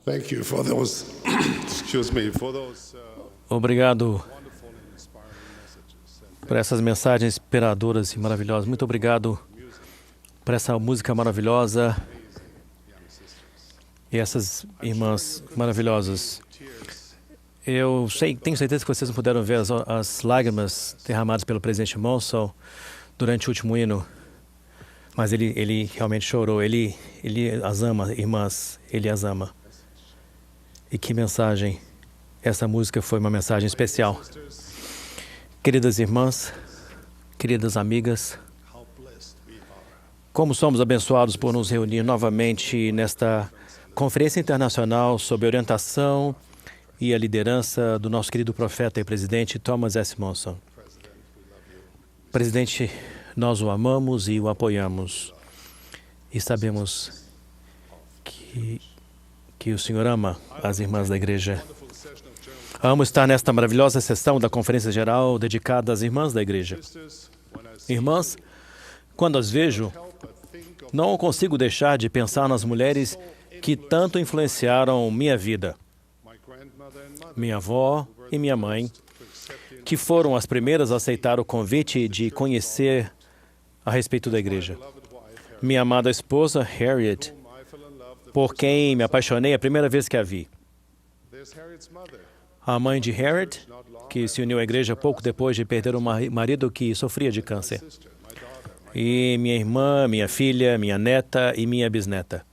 Thank you for those, Obrigado por essas mensagens inspiradoras e maravilhosas. Muito obrigado por essa música maravilhosa e essas irmãs maravilhosas. Eu tenho certeza que vocês não puderam ver as lágrimas derramadas pelo presidente Monson durante o último hino, mas ele realmente chorou. Ele as ama, irmãs, ele as ama. E que mensagem! Essa música foi uma mensagem especial. Queridas irmãs, queridas amigas, como somos abençoados por nos reunir novamente nesta Conferência Internacional sobre a Orientação e a Liderança do nosso querido profeta e presidente Thomas S. Monson. Presidente, nós o amamos e o apoiamos. E sabemos que o Senhor ama as irmãs da igreja. Amo estar nesta maravilhosa sessão da Conferência Geral dedicada às irmãs da igreja. Irmãs, quando as vejo, não consigo deixar de pensar nas mulheres que tanto influenciaram minha vida. Minha avó e minha mãe, que foram as primeiras a aceitar o convite de conhecer a respeito da igreja. Minha amada esposa, Harriet, por quem me apaixonei a primeira vez que a vi. A mãe de Harriet, que se uniu à igreja pouco depois de perder um marido que sofria de câncer. E minha irmã, minha filha, minha neta e minha bisneta.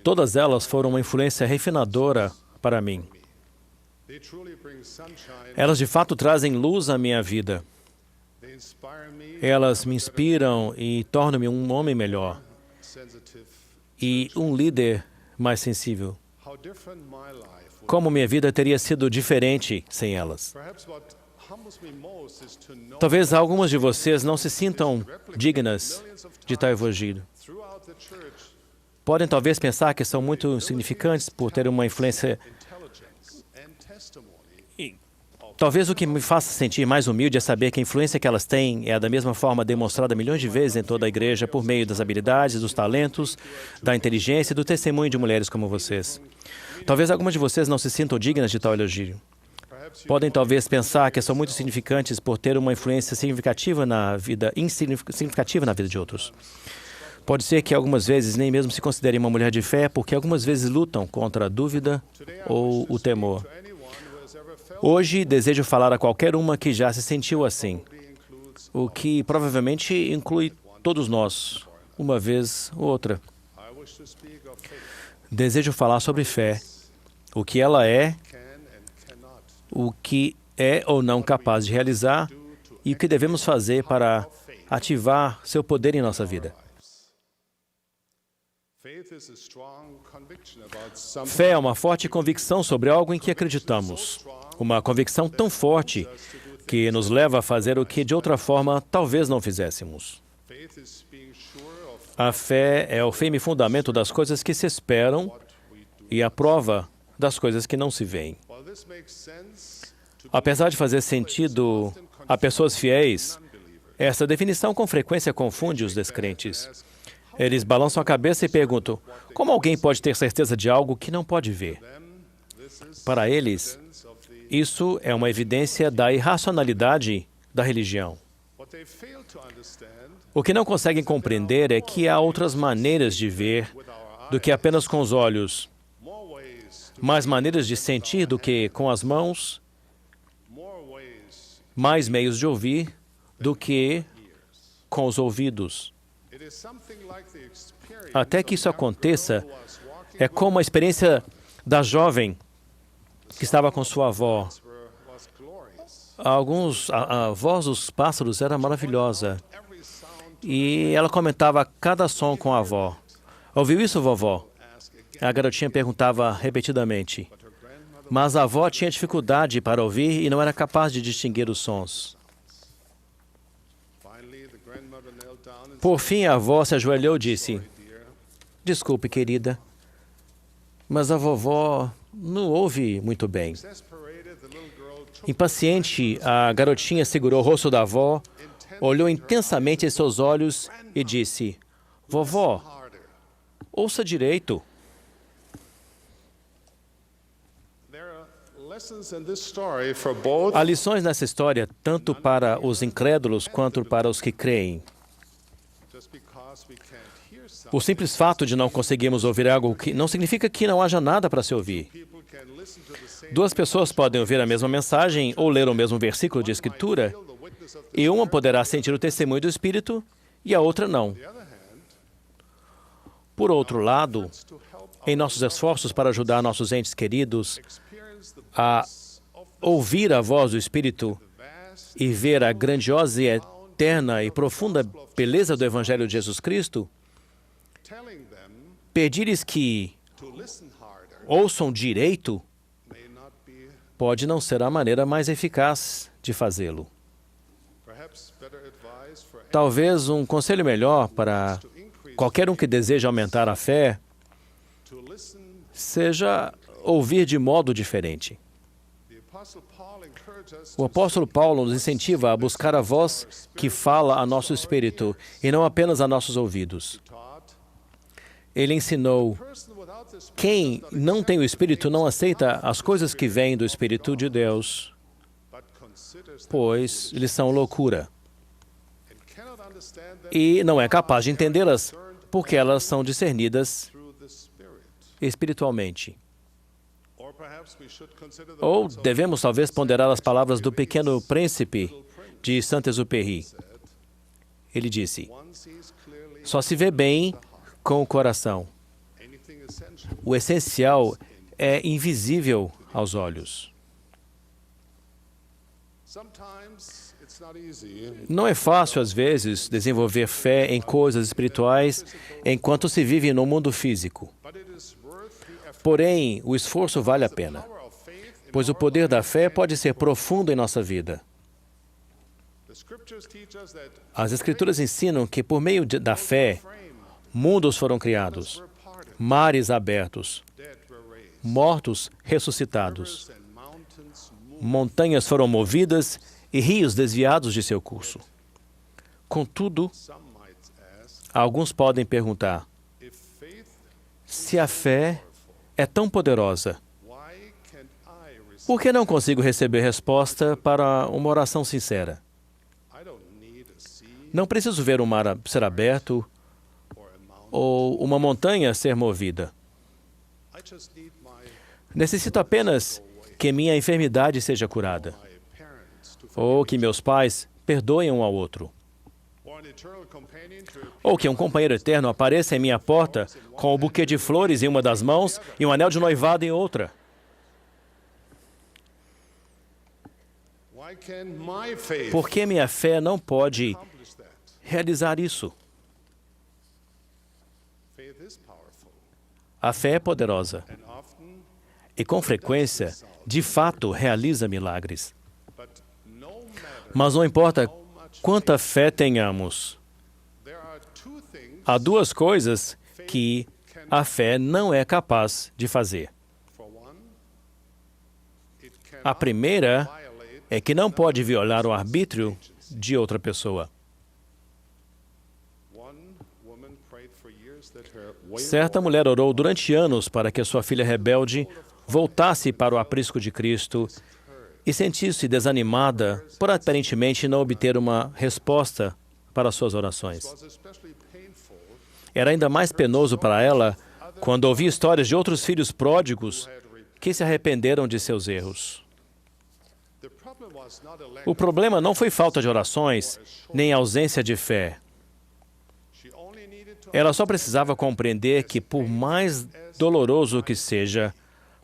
Todas elas foram uma influência refinadora para mim. Elas de fato trazem luz à minha vida. Elas me inspiram e tornam-me um homem melhor e um líder mais sensível. Como minha vida teria sido diferente sem elas? Talvez algumas de vocês não se sintam dignas de tal elogio. Podem talvez pensar que são muito insignificantes por ter uma influência. E talvez o que me faça sentir mais humilde é saber que a influência que elas têm é da mesma forma demonstrada milhões de vezes em toda a igreja por meio das habilidades, dos talentos, da inteligência e do testemunho de mulheres como vocês. Talvez algumas de vocês não se sintam dignas de tal elogio. Podem talvez pensar que são muito significantes por ter uma influência significativa na vida, insignificativa na vida de outros. Pode ser que algumas vezes nem mesmo se considerem uma mulher de fé, porque algumas vezes lutam contra a dúvida ou o temor. Hoje, desejo falar a qualquer uma que já se sentiu assim, o que provavelmente inclui todos nós, uma vez ou outra. Desejo falar sobre fé, o que ela é, o que é ou não capaz de realizar e o que devemos fazer para ativar seu poder em nossa vida. Fé é uma forte convicção sobre algo em que acreditamos. Uma convicção tão forte que nos leva a fazer o que de outra forma talvez não fizéssemos. A fé é o firme fundamento das coisas que se esperam e a prova das coisas que não se veem. Apesar de fazer sentido a pessoas fiéis, essa definição com frequência confunde os descrentes. Eles balançam a cabeça e perguntam: como alguém pode ter certeza de algo que não pode ver? Para eles, isso é uma evidência da irracionalidade da religião. O que não conseguem compreender é que há outras maneiras de ver do que apenas com os olhos, mais maneiras de sentir do que com as mãos, mais meios de ouvir do que com os ouvidos. Até que isso aconteça, é como a experiência da jovem que estava com sua avó. A voz dos pássaros era maravilhosa. E ela comentava cada som com a avó. Ouviu isso, vovó? A garotinha perguntava repetidamente. Mas a avó tinha dificuldade para ouvir e não era capaz de distinguir os sons. Por fim, a avó se ajoelhou e disse: desculpe, querida, mas a vovó não ouve muito bem. Impaciente, a garotinha segurou o rosto da avó, olhou intensamente em seus olhos e disse: vovó, ouça direito. Há lições nessa história tanto para os incrédulos quanto para os que creem. O simples fato de não conseguirmos ouvir algo não significa que não haja nada para se ouvir. Duas pessoas podem ouvir a mesma mensagem ou ler o mesmo versículo de Escritura, e uma poderá sentir o testemunho do Espírito e a outra não. Por outro lado, em nossos esforços para ajudar nossos entes queridos a ouvir a voz do Espírito e ver a grandiosa e eterna e profunda beleza do Evangelho de Jesus Cristo, pedir-lhes que ouçam direito pode não ser a maneira mais eficaz de fazê-lo. Talvez um conselho melhor para qualquer um que deseja aumentar a fé seja ouvir de modo diferente. O apóstolo Paulo nos incentiva a buscar a voz que fala a nosso espírito e não apenas a nossos ouvidos. Ele ensinou: quem não tem o Espírito não aceita as coisas que vêm do Espírito de Deus, pois eles são loucura. E não é capaz de entendê-las, porque elas são discernidas espiritualmente. Ou devemos talvez ponderar as palavras do Pequeno Príncipe de Saint-Exupéry. Ele disse: só se vê bem com o coração. O essencial é invisível aos olhos. Não é fácil, às vezes, desenvolver fé em coisas espirituais enquanto se vive no mundo físico. Porém, o esforço vale a pena, pois o poder da fé pode ser profundo em nossa vida. As Escrituras ensinam que, por meio da fé, mundos foram criados, mares abertos, mortos ressuscitados, montanhas foram movidas e rios desviados de seu curso. Contudo, alguns podem perguntar: se a fé é tão poderosa, por que não consigo receber resposta para uma oração sincera? Não preciso ver o mar ser aberto ou uma montanha ser movida. Necessito apenas que minha enfermidade seja curada, ou que meus pais perdoem um ao outro, ou que um companheiro eterno apareça em minha porta com um buquê de flores em uma das mãos e um anel de noivado em outra. Por que minha fé não pode realizar isso? A fé é poderosa e, com frequência, de fato, realiza milagres. Mas não importa quanta fé tenhamos, há duas coisas que a fé não é capaz de fazer. A primeira é que não pode violar o arbítrio de outra pessoa. Certa mulher orou durante anos para que sua filha rebelde voltasse para o aprisco de Cristo e sentisse desanimada por aparentemente não obter uma resposta para suas orações. Era ainda mais penoso para ela quando ouvia histórias de outros filhos pródigos que se arrependeram de seus erros. O problema não foi falta de orações, nem ausência de fé. Ela só precisava compreender que, por mais doloroso que seja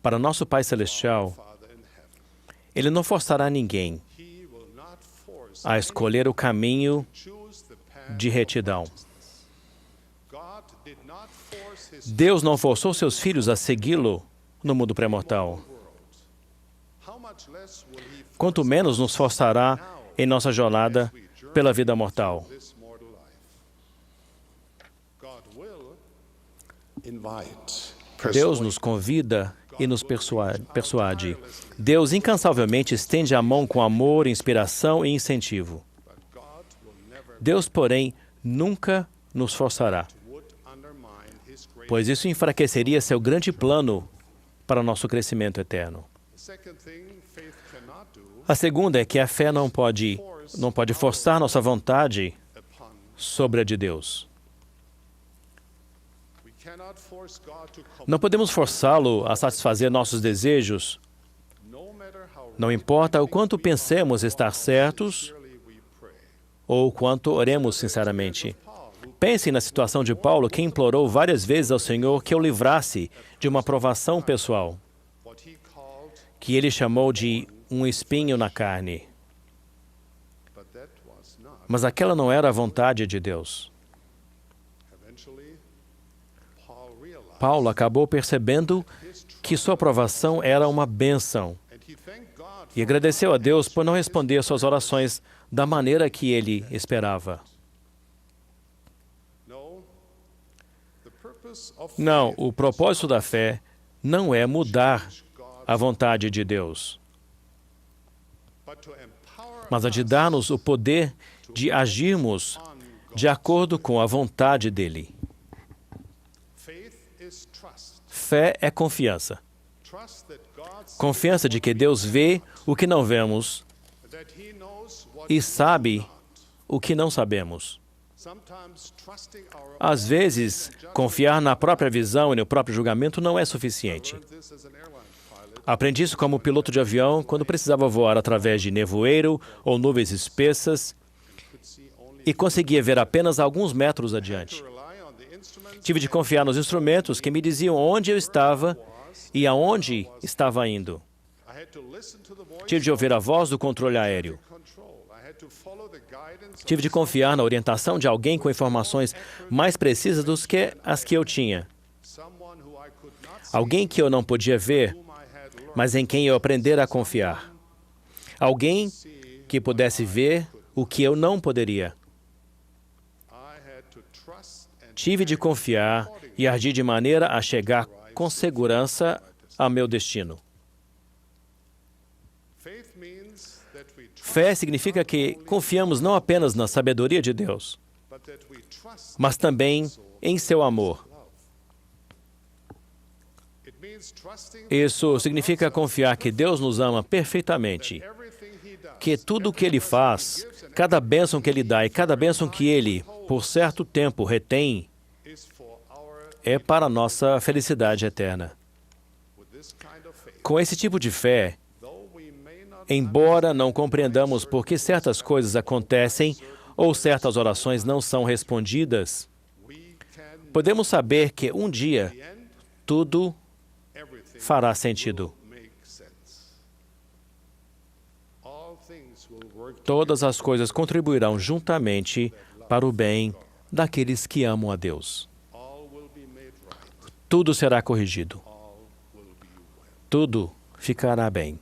para nosso Pai Celestial, Ele não forçará ninguém a escolher o caminho de retidão. Deus não forçou seus filhos a segui-lo no mundo pré-mortal. Quanto menos nos forçará em nossa jornada pela vida mortal. Deus nos convida e nos persuade. Deus incansavelmente estende a mão com amor, inspiração e incentivo. Deus, porém, nunca nos forçará, pois isso enfraqueceria seu grande plano para nosso crescimento eterno. A segunda é que a fé não pode forçar nossa vontade sobre a de Deus. Não podemos forçá-lo a satisfazer nossos desejos, não importa o quanto pensemos estar certos ou o quanto oremos sinceramente. Pense na situação de Paulo, que implorou várias vezes ao Senhor que o livrasse de uma provação pessoal, que ele chamou de um espinho na carne. Mas aquela não era a vontade de Deus. Paulo acabou percebendo que sua provação era uma bênção e agradeceu a Deus por não responder suas orações da maneira que ele esperava. Não, o propósito da fé não é mudar a vontade de Deus, mas a de dar-nos o poder de agirmos de acordo com a vontade dele. Fé é confiança. Confiança de que Deus vê o que não vemos e sabe o que não sabemos. Às vezes, confiar na própria visão e no próprio julgamento não é suficiente. Aprendi isso como piloto de avião quando precisava voar através de nevoeiro ou nuvens espessas e conseguia ver apenas alguns metros adiante. Tive de confiar nos instrumentos que me diziam onde eu estava e aonde estava indo. Tive de ouvir a voz do controle aéreo. Tive de confiar na orientação de alguém com informações mais precisas do que as que eu tinha. Alguém que eu não podia ver, mas em quem eu aprender a confiar. Alguém que pudesse ver o que eu não poderia. Tive de confiar e agir de maneira a chegar com segurança ao meu destino. Fé significa que confiamos não apenas na sabedoria de Deus, mas também em seu amor. Isso significa confiar que Deus nos ama perfeitamente, que tudo o que Ele faz, cada bênção que Ele dá e cada bênção que Ele, por certo tempo, retém, é para a nossa felicidade eterna. Com esse tipo de fé, embora não compreendamos por que certas coisas acontecem ou certas orações não são respondidas, podemos saber que um dia tudo fará sentido. Todas as coisas contribuirão juntamente para o bem daqueles que amam a Deus. Tudo será corrigido. Tudo ficará bem.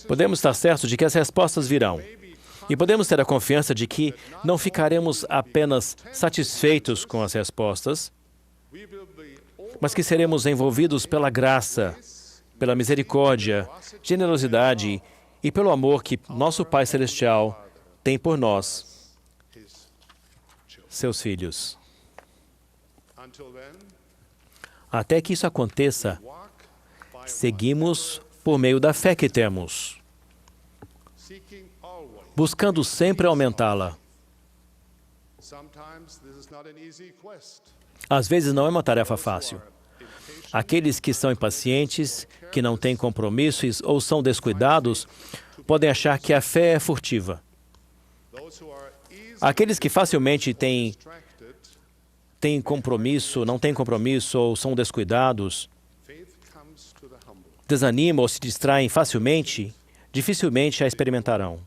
Podemos estar certos de que as respostas virão. E podemos ter a confiança de que não ficaremos apenas satisfeitos com as respostas, mas que seremos envolvidos pela graça, pela misericórdia, generosidade e pelo amor que nosso Pai Celestial tem por nós, seus filhos. Até que isso aconteça, seguimos por meio da fé que temos, buscando sempre aumentá-la. Às vezes não é uma tarefa fácil. Aqueles que são impacientes, que não têm compromissos ou são descuidados, podem achar que a fé é furtiva. Aqueles que facilmente têm compromisso, não têm compromisso ou são descuidados, desanimam ou se distraem facilmente, dificilmente a experimentarão.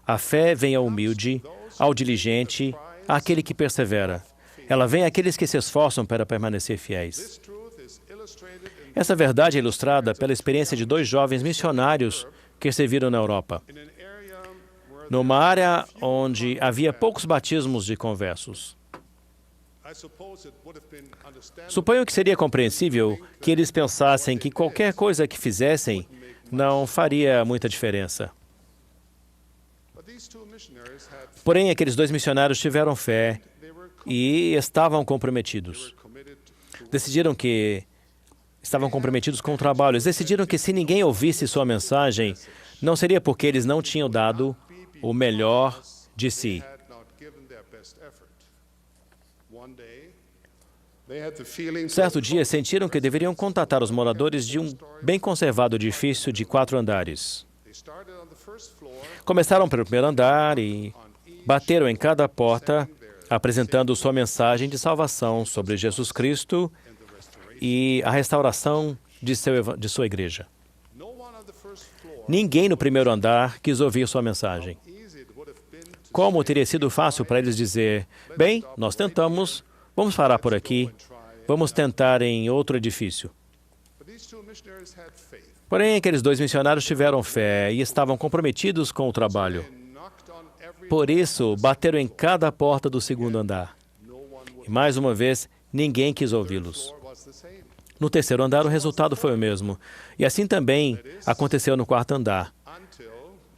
A fé vem ao humilde, ao diligente, àquele que persevera. Ela vem àqueles que se esforçam para permanecer fiéis. Essa verdade é ilustrada pela experiência de 2 jovens missionários que serviram na Europa, numa área onde havia poucos batismos de conversos. Suponho que seria compreensível que eles pensassem que qualquer coisa que fizessem não faria muita diferença. Porém, aqueles 2 missionários tiveram fé e estavam comprometidos. Decidiram que estavam comprometidos com o trabalho. Eles decidiram que se ninguém ouvisse sua mensagem, não seria porque eles não tinham dado o melhor de si. Certo dia, sentiram que deveriam contatar os moradores de um bem conservado edifício de 4 andares. Começaram pelo primeiro andar e bateram em cada porta, apresentando sua mensagem de salvação sobre Jesus Cristo e a restauração de sua igreja. Ninguém no primeiro andar quis ouvir sua mensagem. Como teria sido fácil para eles dizer, bem, nós tentamos, vamos parar por aqui, vamos tentar em outro edifício. Porém, aqueles 2 missionários tiveram fé e estavam comprometidos com o trabalho. Por isso, bateram em cada porta do segundo andar. E mais uma vez, ninguém quis ouvi-los. No terceiro andar, o resultado foi o mesmo. E assim também aconteceu no 4º andar.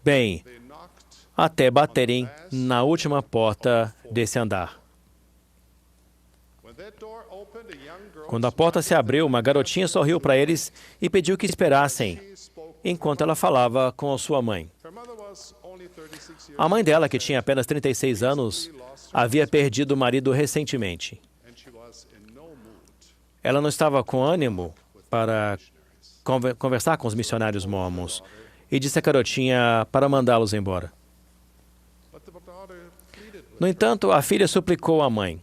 Bem, até baterem na última porta desse andar. Quando a porta se abriu, uma garotinha sorriu para eles e pediu que esperassem, enquanto ela falava com a sua mãe. A mãe dela, que tinha apenas 36 anos, havia perdido o marido recentemente. Ela não estava com ânimo para conversar com os missionários mórmons e disse à garotinha para mandá-los embora. No entanto, a filha suplicou à mãe.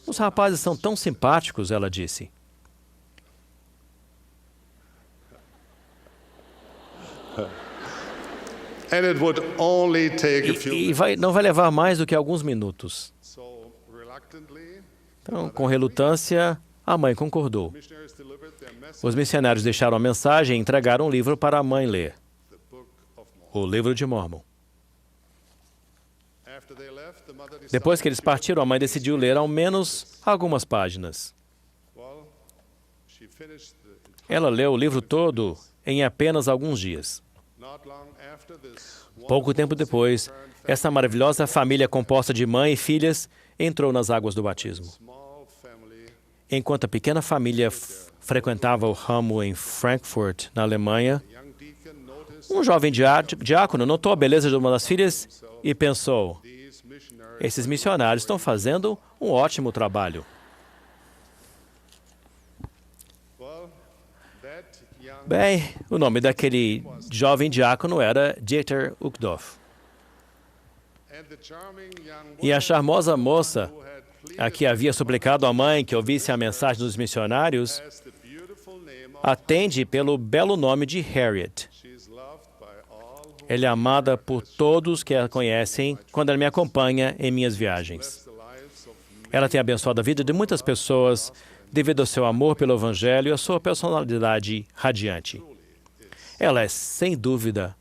Os rapazes são tão simpáticos, ela disse. Não vai levar mais do que alguns minutos. Então, com relutância, a mãe concordou. Os missionários deixaram a mensagem e entregaram um livro para a mãe ler. O Livro de Mórmon. Depois que eles partiram, a mãe decidiu ler ao menos algumas páginas. Ela leu o livro todo em apenas alguns dias. Pouco tempo depois, essa maravilhosa família composta de mãe e filhas entrou nas águas do batismo. Enquanto a pequena família frequentava o ramo em Frankfurt, na Alemanha, um jovem diácono notou a beleza de uma das filhas e pensou, esses missionários estão fazendo um ótimo trabalho. Bem, o nome daquele jovem diácono era Dieter Uchtdorf. E a charmosa moça, a que havia suplicado à mãe que ouvisse a mensagem dos missionários, atende pelo belo nome de Harriet. Ela é amada por todos que a conhecem quando ela me acompanha em minhas viagens. Ela tem abençoado a vida de muitas pessoas devido ao seu amor pelo Evangelho e à sua personalidade radiante. Ela é, sem dúvida,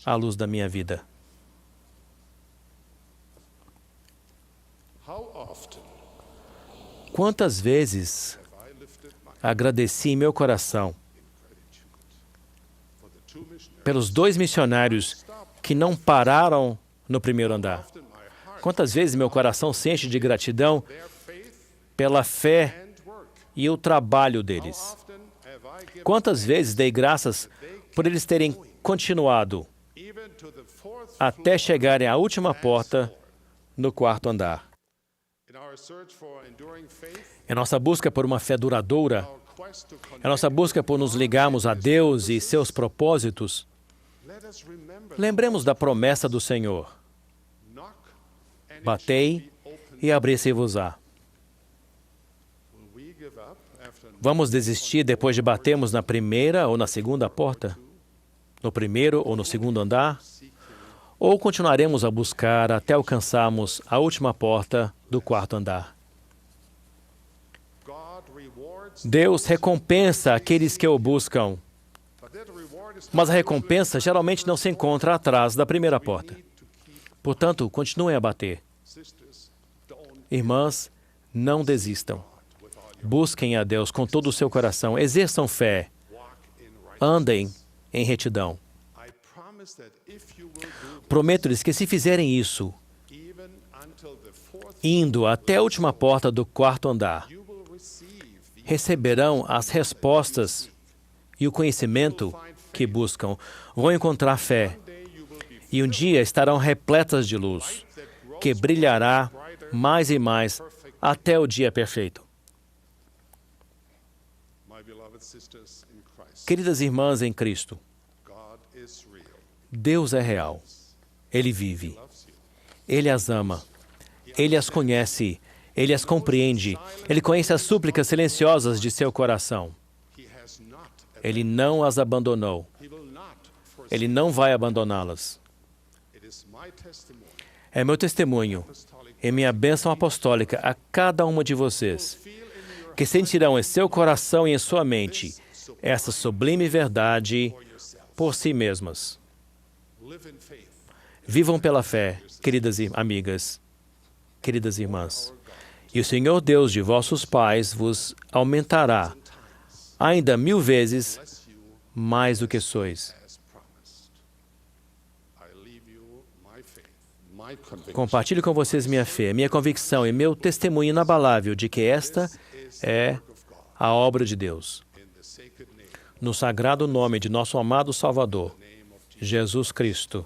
a luz da minha vida. Quantas vezes agradeci em meu coração pelos 2 missionários que não pararam no primeiro andar? Quantas vezes meu coração se enche de gratidão pela fé e o trabalho deles? Quantas vezes dei graças por eles terem continuado até chegarem à última porta no 4º andar? Em nossa busca por uma fé duradoura, em nossa busca por nos ligarmos a Deus e seus propósitos, lembremos da promessa do Senhor. Batei e abri-se-vos-á. Vamos desistir depois de batermos na primeira ou na segunda porta? No primeiro ou no segundo andar? Ou continuaremos a buscar até alcançarmos a última porta do 4º andar? Deus recompensa aqueles que o buscam, mas a recompensa geralmente não se encontra atrás da primeira porta. Portanto, continuem a bater. Irmãs, não desistam. Busquem a Deus com todo o seu coração. Exerçam fé. Andem em retidão. Prometo-lhes que se fizerem isso, indo até a última porta do 4º andar, receberão as respostas e o conhecimento que buscam. Vão encontrar fé. E um dia estarão repletas de luz, que brilhará mais e mais até o dia perfeito. Queridas irmãs em Cristo, Deus é real. Ele vive. Ele as ama. Ele as conhece. Ele as compreende. Ele conhece as súplicas silenciosas de seu coração. Ele não as abandonou. Ele não vai abandoná-las. É meu testemunho e minha bênção apostólica a cada uma de vocês, que sentirão em seu coração e em sua mente essa sublime verdade por si mesmas. Vivam pela fé, queridas amigas, queridas irmãs. E o Senhor Deus de vossos pais vos aumentará ainda 1000 vezes mais do que sois. Compartilho com vocês minha fé, minha convicção e meu testemunho inabalável de que esta é a obra de Deus. No sagrado nome de nosso amado Salvador, Jesus Cristo.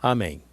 Amém.